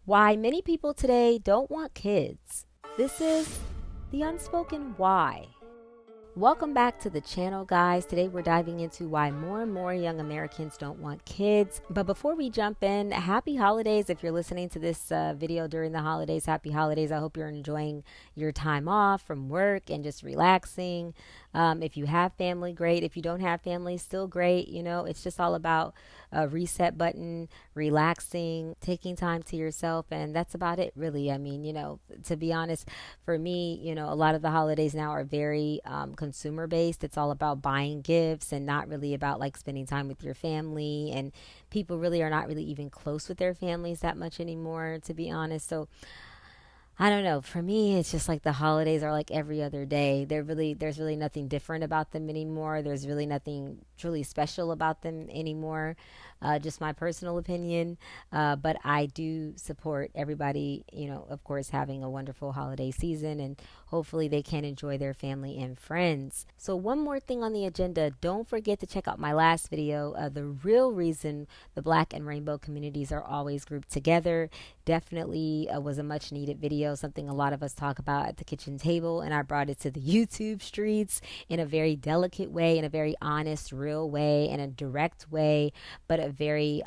Why many people today don't want kids. This is the unspoken why. Welcome back to the channel, guys. Today we're diving into why more and more young Americans don't want kids. But before we jump in, happy holidays. If you're listening to this video during the holidays, happy holidays. I hope you're enjoying your time off from work and just relaxing. If you have family, great. If you don't have family, still great. You know, it's just all about a reset button, relaxing, taking time to yourself. And that's about it, really. I mean, to be honest, for me, a lot of the holidays now are very consumer based. It's all about buying gifts and not really about like spending time with your family. And people really are not really even close with their families that much anymore, to be honest. So I don't know. For me, it's just like the holidays are like every other day. There's really nothing different about them anymore. There's really nothing truly special about them anymore. Just my personal opinion. But I do support everybody, of course, having a wonderful holiday season, and hopefully they can enjoy their family and friends. So one more thing on the agenda. Don't forget to check out my last video, the real reason the Black and rainbow communities are always grouped together. Definitely was a much needed video, something a lot of us talk about at the kitchen table, and I brought it to the YouTube streets in a very delicate way, in a very honest, real way, in a direct way, but a very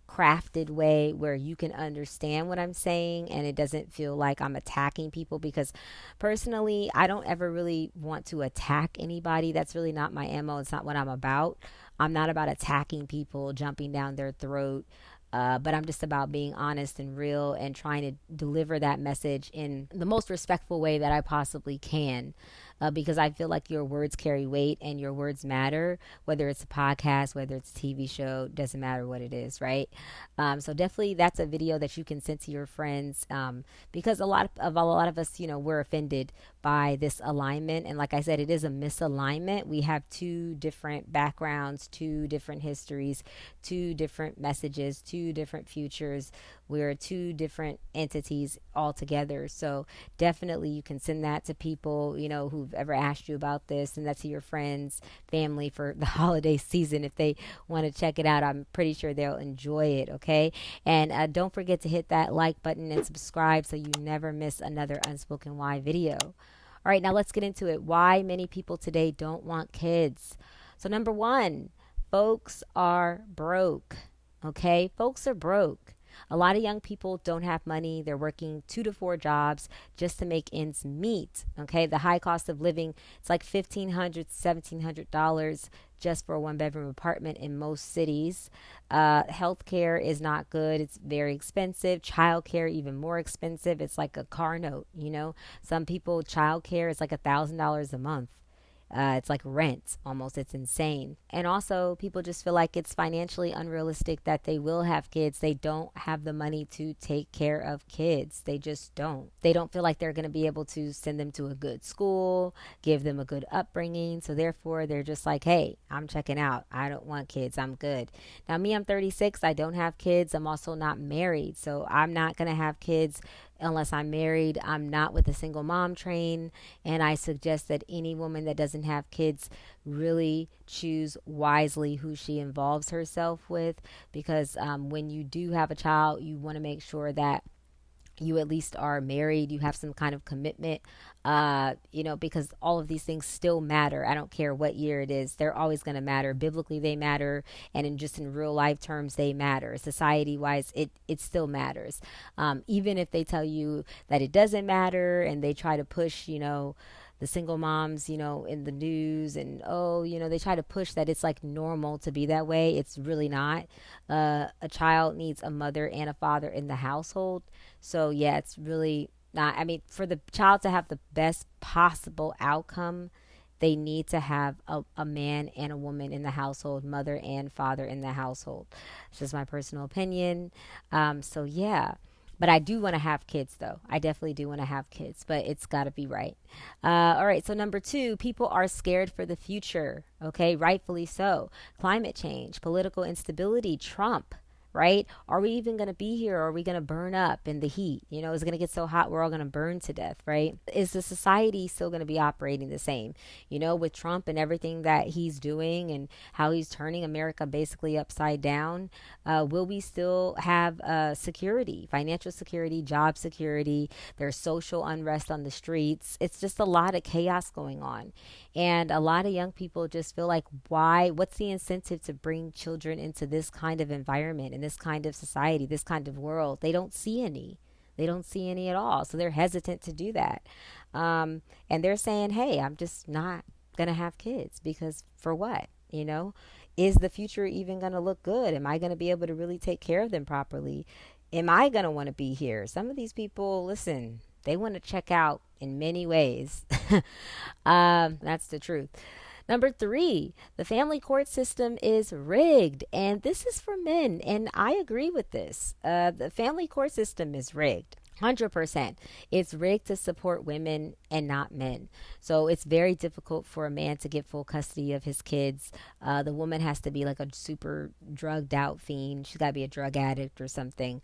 crafted way where you can understand what I'm saying and it doesn't feel like I'm attacking people, because personally I don't ever really want to attack anybody. That's really not my MO. It's not what I'm about. I'm not about attacking people, jumping down their throat. But I'm just about being honest and real and trying to deliver that message in the most respectful way that I possibly can. Because I feel like your words carry weight and your words matter, whether it's a podcast, whether it's a TV show, doesn't matter what it is, right? So definitely that's a video that you can send to your friends, because a lot of us, we're offended by this alignment. And like I said, it is a misalignment. We have two different backgrounds, two different histories, two different messages, two different futures. We're two different entities altogether. So definitely you can send that to people, who've ever asked you about this, and that's to your friends, family for the holiday season. If they want to check it out, I'm pretty sure they'll enjoy it. Okay. And don't forget to hit that like button and subscribe so you never miss another Unspoken Why video. All right, now let's get into it. Why many people today don't want kids. So number one, folks are broke. Okay, folks are broke. A lot of young people don't have money. They're working 2 to 4 jobs just to make ends meet. Okay, the high cost of living, it's like $1,500, $1,700 just for a 1-bedroom apartment in most cities. Healthcare is not good. It's very expensive. Childcare even more expensive. It's like a car note. Some people, childcare is like $1,000 a month. It's like rent almost. It's insane. And also, people just feel like it's financially unrealistic that they will have kids. They don't have the money to take care of kids. They just don't. They don't feel like they're going to be able to send them to a good school, give them a good upbringing. So therefore, they're just like, hey, I'm checking out. I don't want kids. I'm good. Now, me, I'm 36. I don't have kids. I'm also not married. So I'm not going to have kids unless I'm married. I'm not with a single mom train, and I suggest that any woman that doesn't have kids really choose wisely who she involves herself with, because when you do have a child, you want to make sure that you at least are married, you have some kind of commitment, because all of these things still matter. I don't care what year it is. They're always going to matter. Biblically, they matter. And just in real life terms, they matter. Society wise, it still matters. Even if they tell you that it doesn't matter and they try to push, the single moms, in the news, and they try to push that it's like normal to be that way. It's really not. A child needs a mother and a father in the household. So yeah, it's really not. I mean, for the child to have the best possible outcome, they need to have a man and a woman in the household, mother and father in the household. It's just my personal opinion. So yeah. But I do want to have kids, though. I definitely do want to have kids, but it's got to be right. All right. So number two, people are scared for the future. Okay. Rightfully so. Climate change, political instability, Trump. right? Are we even going to be here? Or are we going to burn up in the heat? You know, is it going to get so hot we're all going to burn to death, right? Is the society still going to be operating the same? You know, with Trump and everything that he's doing and how he's turning America basically upside down, will we still have security, financial security, job security? There's social unrest on the streets. It's just a lot of chaos going on. And a lot of young people just feel like, why? What's the incentive to bring children into this kind of environment, in this kind of society, this kind of world? They don't see any. They don't see any at all. So they're hesitant to do that. And they're saying, hey, I'm just not going to have kids because for what? You know, is the future even going to look good? Am I going to be able to really take care of them properly? Am I going to want to be here? Some of these people, listen, they want to check out in many ways. That's the truth. Number 3, the family court system is rigged. And this is for men. And I agree with this. The family court system is rigged. 100%. It's rigged to support women and not men. So it's very difficult for a man to get full custody of his kids. The woman has to be like a super drugged out fiend. She's got to be a drug addict or something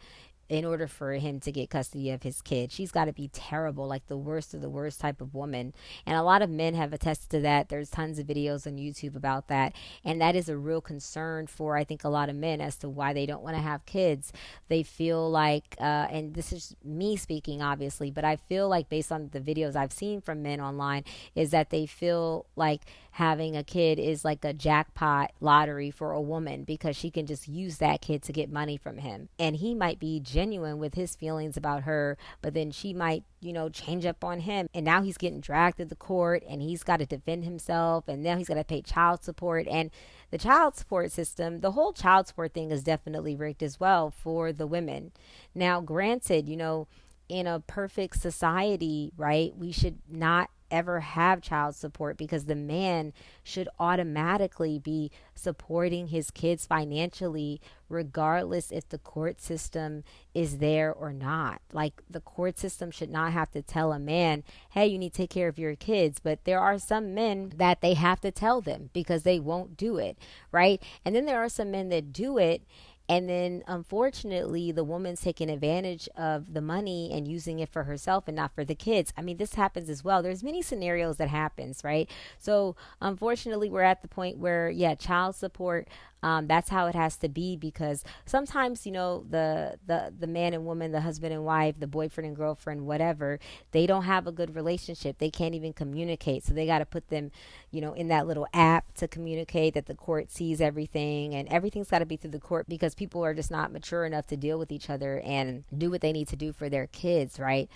in order for him to get custody of his kid. She's got to be terrible, like the worst of the worst type of woman. And a lot of men have attested to that. There's tons of videos on YouTube about that. And that is a real concern for, I think, a lot of men as to why they don't want to have kids. They feel like, and this is me speaking, obviously, but I feel like based on the videos I've seen from men online, is that they feel like having a kid is like a jackpot lottery for a woman because she can just use that kid to get money from him. And he might be genuine with his feelings about her, but then she might, you know, change up on him. And now he's getting dragged to the court and he's got to defend himself. And now he's got to pay child support. And the child support system, the whole child support thing is definitely rigged as well for the women. Now, granted, you know, in a perfect society, right, we should not ever have child support because the man should automatically be supporting his kids financially regardless if the court system is there or not. Like, the court system should not have to tell a man, hey, you need to take care of your kids. But there are some men that they have to tell them because they won't do it, right? And then there are some men that do it, and then, unfortunately, the woman's taking advantage of the money and using it for herself and not for the kids. I mean, this happens as well. There's many scenarios that happens, right? So, unfortunately, we're at the point where, yeah, child support, that's how it has to be, because sometimes, you know, the man and woman, the husband and wife, the boyfriend and girlfriend, whatever, they don't have a good relationship. They can't even communicate. So they got to put them, you know, in that little app to communicate that the court sees everything, and everything's got to be through the court because people are just not mature enough to deal with each other and do what they need to do for their kids, right?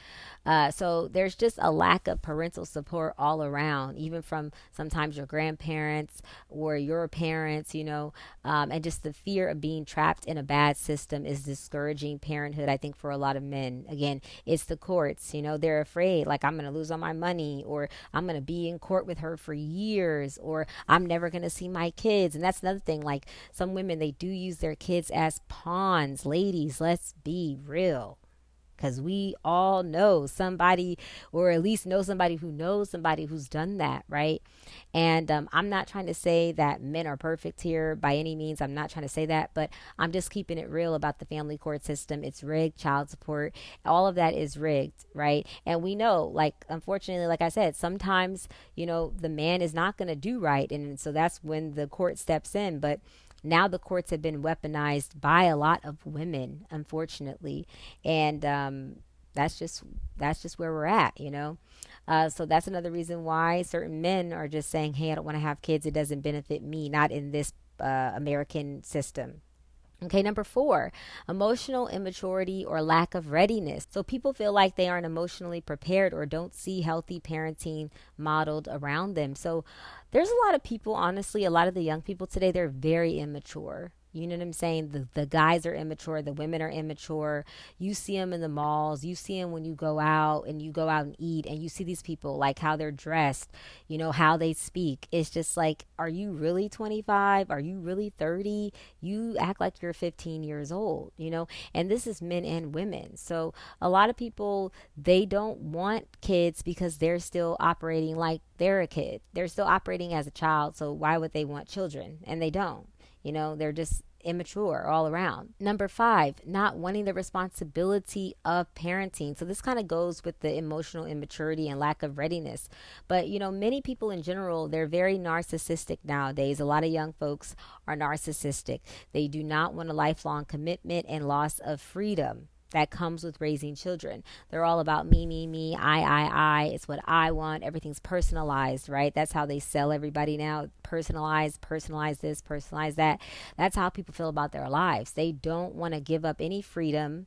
So there's just a lack of parental support all around, even from sometimes your grandparents or your parents, you know. And just the fear of being trapped in a bad system is discouraging parenthood, I think, for a lot of men. Again, it's the courts, you know, they're afraid, like, I'm going to lose all my money, or I'm going to be in court with her for years, or I'm never going to see my kids. And that's another thing, like, some women, they do use their kids as pawns. Ladies, let's be real. Because we all know somebody, or at least know somebody who knows somebody who's done that, right? And I'm not trying to say that men are perfect here by any means. I'm not trying to say that, but I'm just keeping it real about the family court system. It's rigged, child support, all of that is rigged, right? And we know, like, unfortunately, like I said, sometimes, you know, the man is not going to do right. And so that's when the court steps in. But now the courts have been weaponized by a lot of women, unfortunately, and that's just where we're at, you know. So that's another reason why certain men are just saying, "Hey, I don't want to have kids. It doesn't benefit me, not in this American system." Okay, number 4, emotional immaturity or lack of readiness. So people feel like they aren't emotionally prepared or don't see healthy parenting modeled around them. So there's a lot of people, honestly, a lot of the young people today, they're very immature. You know what I'm saying? The guys are immature. The women are immature. You see them in the malls. You see them when you go out and eat, and you see these people, like, how they're dressed, you know, how they speak. It's just like, are you really 25? Are you really 30? You act like you're 15 years old, you know? And this is men and women. So a lot of people, they don't want kids because they're still operating like they're a kid. They're still operating as a child. So why would they want children? And they don't. You know, they're just, immature all around. Number 5, not wanting the responsibility of parenting. So this kind of goes with the emotional immaturity and lack of readiness. But many people in general, they're very narcissistic nowadays. A lot of young folks are narcissistic. They do not want a lifelong commitment and loss of freedom that comes with raising children. They're all about me, I. It's what I want. Everything's personalized, right? That's how they sell everybody now. Personalized, personalize this, personalize that. That's how people feel about their lives. They don't want to give up any freedom.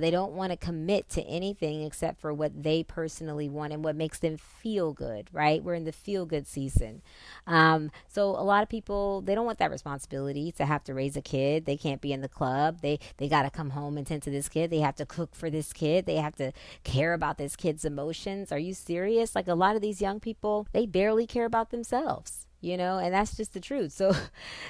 They don't want to commit to anything except for what they personally want and what makes them feel good, right? We're in the feel good season. So a lot of people, they don't want that responsibility to have to raise a kid. They can't be in the club. They got to come home and tend to this kid. They have to cook for this kid. They have to care about this kid's emotions. Are you serious? Like a lot of these young people, they barely care about themselves. And that's just the truth. So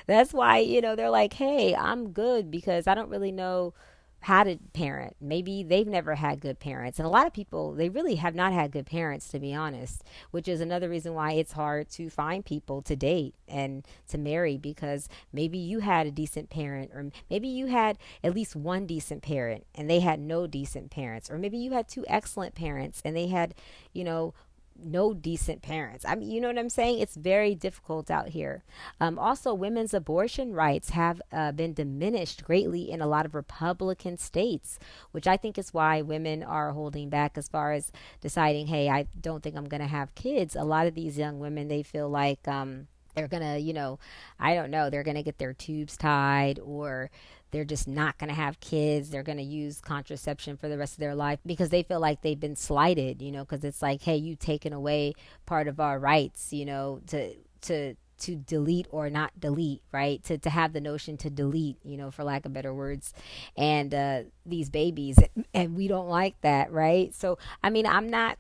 that's why, they're like, hey, I'm good because I don't really know how to parent. Maybe they've never had good parents. And a lot of people, they really have not had good parents, to be honest, which is another reason why it's hard to find people to date and to marry, because maybe you had a decent parent, or maybe you had at least one decent parent and they had no decent parents, or maybe you had two excellent parents and they had, no decent parents. I mean, you know what I'm saying? It's very difficult out here. Also, women's abortion rights have been diminished greatly in a lot of Republican states, which I think is why women are holding back as far as deciding, hey, I don't think I'm going to have kids. A lot of these young women, they feel like they're going to, I don't know, they're going to get their tubes tied, or they're just not going to have kids. They're going to use contraception for the rest of their life because they feel like they've been slighted, because it's like, hey, you've taken away part of our rights, to delete or not delete, right? To have the notion to delete, for lack of better words, and these babies, and we don't like that, right? So, I mean, I'm not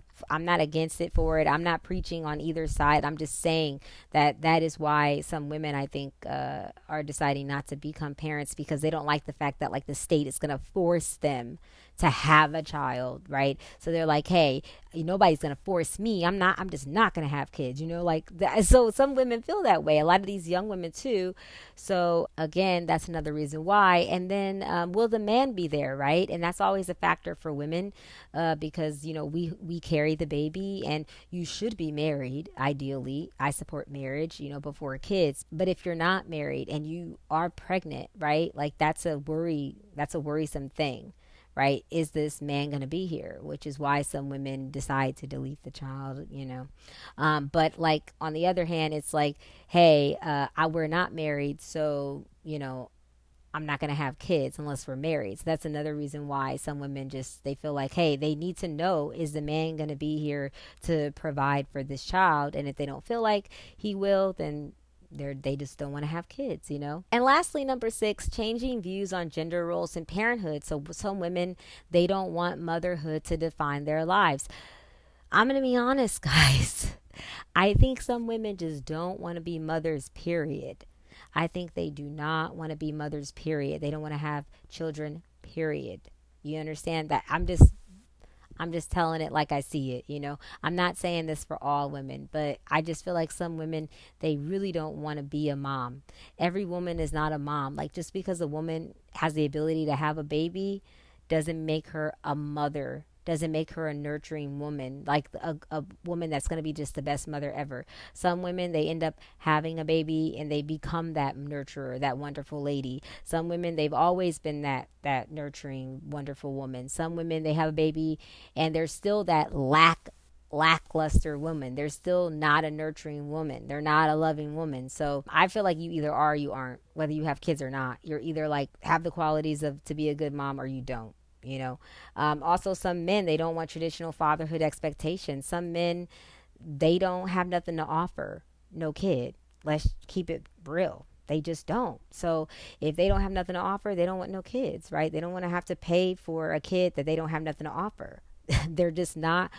against it for it. I'm not preaching on either side. I'm just saying that is why some women, I think, are deciding not to become parents, because they don't like the fact that like the state is going to force them to have a child, right? So they're like, hey, nobody's going to force me. I'm just not going to have kids, like that. So some women feel that way. A lot of these young women too. So again, that's another reason why. And then will the man be there, right? And that's always a factor for women, because, we carry the baby, and you should be married. Ideally, I support marriage, before kids. But if you're not married and you are pregnant, right? Like that's a worrisome thing. Right? Is this man going to be here? Which is why some women decide to delete the child, But like on the other hand, it's like, hey, we're not married, so, I'm not going to have kids unless we're married. So that's another reason why some women they feel like, hey, they need to know, is the man going to be here to provide for this child? And if they don't feel like he will, then they just don't want to have kids, And lastly, number 6, changing views on gender roles and parenthood. So some women, they don't want motherhood to define their lives. I'm going to be honest, guys. I think some women just don't want to be mothers, period. I think they do not want to be mothers, period. They don't want to have children, period. You understand that? I'm just telling it like I see it, I'm not saying this for all women, but I just feel like some women, they really don't want to be a mom. Every woman is not a mom. Like, just because a woman has the ability to have a baby doesn't make her a mother, doesn't make her a nurturing woman, like a woman that's going to be just the best mother ever. Some women, they end up having a baby and they become that nurturer, that wonderful lady. Some women, they've always been that nurturing, wonderful woman. Some women, they have a baby and they're still that lackluster woman. They're still not a nurturing woman. They're not a loving woman. So I feel like you either are or you aren't, whether you have kids or not. You're either like have the qualities to be a good mom, or you don't. Also, some men, they don't want traditional fatherhood expectations. Some men, they don't have nothing to offer. No kid. Let's keep it real. They just don't. So if they don't have nothing to offer, they don't want no kids, right? They don't want to have to pay for a kid that they don't have nothing to offer. They're just not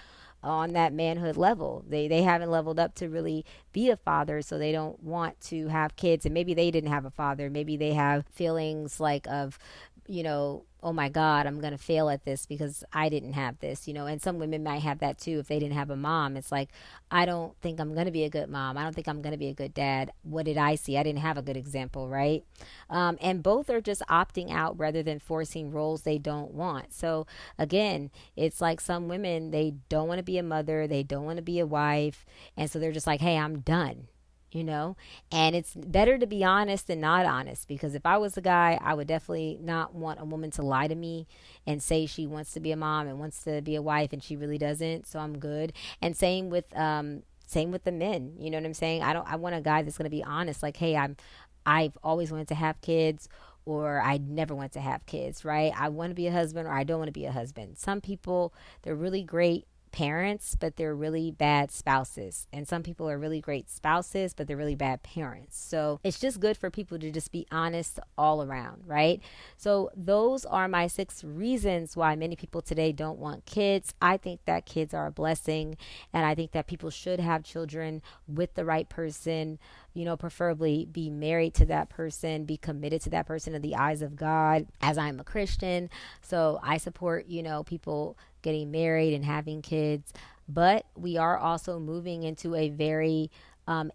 on that manhood level. They haven't leveled up to really be a father, so they don't want to have kids. And maybe they didn't have a father. Maybe they have feelings like of, oh my God, I'm going to fail at this because I didn't have this, you know. And some women might have that too if they didn't have a mom. It's like, I don't think I'm going to be a good mom. I don't think I'm going to be a good dad. What did I see? I didn't have a good example, right? And both are just opting out rather than forcing roles they don't want. So again, it's like some women, they don't want to be a mother, they don't want to be a wife. And so they're just like, hey, I'm done, you know. And it's better to be honest than not honest, because if I was a guy, I would definitely not want a woman to lie to me and say she wants to be a mom and wants to be a wife and she really doesn't. So I'm good. And same with the men, you know what I'm saying? I want a guy that's going to be honest, like, hey, I've always wanted to have kids, or I never want to have kids, right? I want to be a husband, or I don't want to be a husband. Some people, they're really great parents, but they're really bad spouses. And some people are really great spouses, but they're really bad parents. So it's just good for people to just be honest all around, right? So those are my 6 reasons why many people today don't want kids. I think that kids are a blessing, and I think that people should have children with the right person, you know, preferably be married to that person, be committed to that person in the eyes of God, as I'm a Christian. So I support, you know, people getting married and having kids. But we are also moving into a very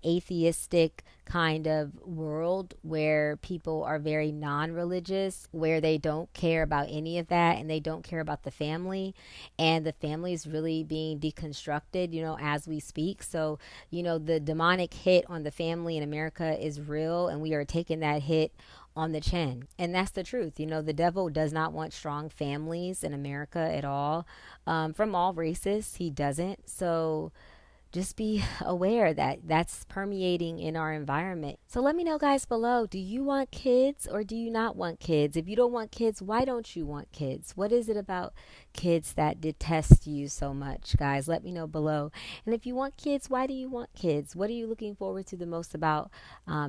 atheistic kind of world where people are very non-religious, where they don't care about any of that, and they don't care about the family, and the family is really being deconstructed, you know, as we speak. So, you know, the demonic hit on the family in America is real, and we are taking that hit on the chin. And that's the truth. You know, the devil does not want strong families in America at all, from all races. He doesn't. So just be aware that that's permeating in our environment. So let me know, guys, below. Do you want kids or do you not want kids? If you don't want kids, why don't you want kids? What is it about kids that detest you so much, guys? Let me know below. And if you want kids, why do you want kids? What are you looking forward to the most about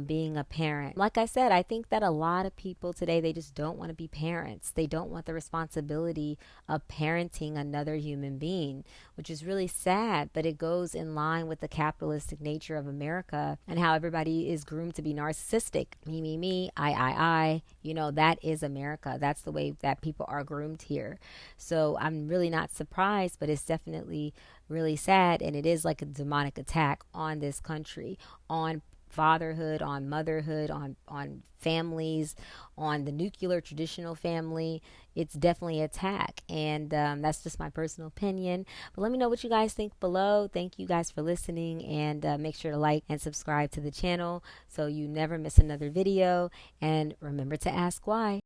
being a parent? Like I said, I think that a lot of people today, they just don't want to be parents. They don't want the responsibility of parenting another human being, which is really sad, but it goes in line with the capitalistic nature of America and how everybody is groomed to be narcissistic. Me, I. You know, that is America. That's the way that people are groomed here. So I'm really not surprised, but it's definitely really sad. And it is like a demonic attack on this country, on fatherhood, on motherhood, on families, on the nuclear traditional family. It's definitely an attack, and that's just my personal opinion. But let me know what you guys think below. Thank you guys for listening, and make sure to like and subscribe to the channel so you never miss another video, and remember to ask why.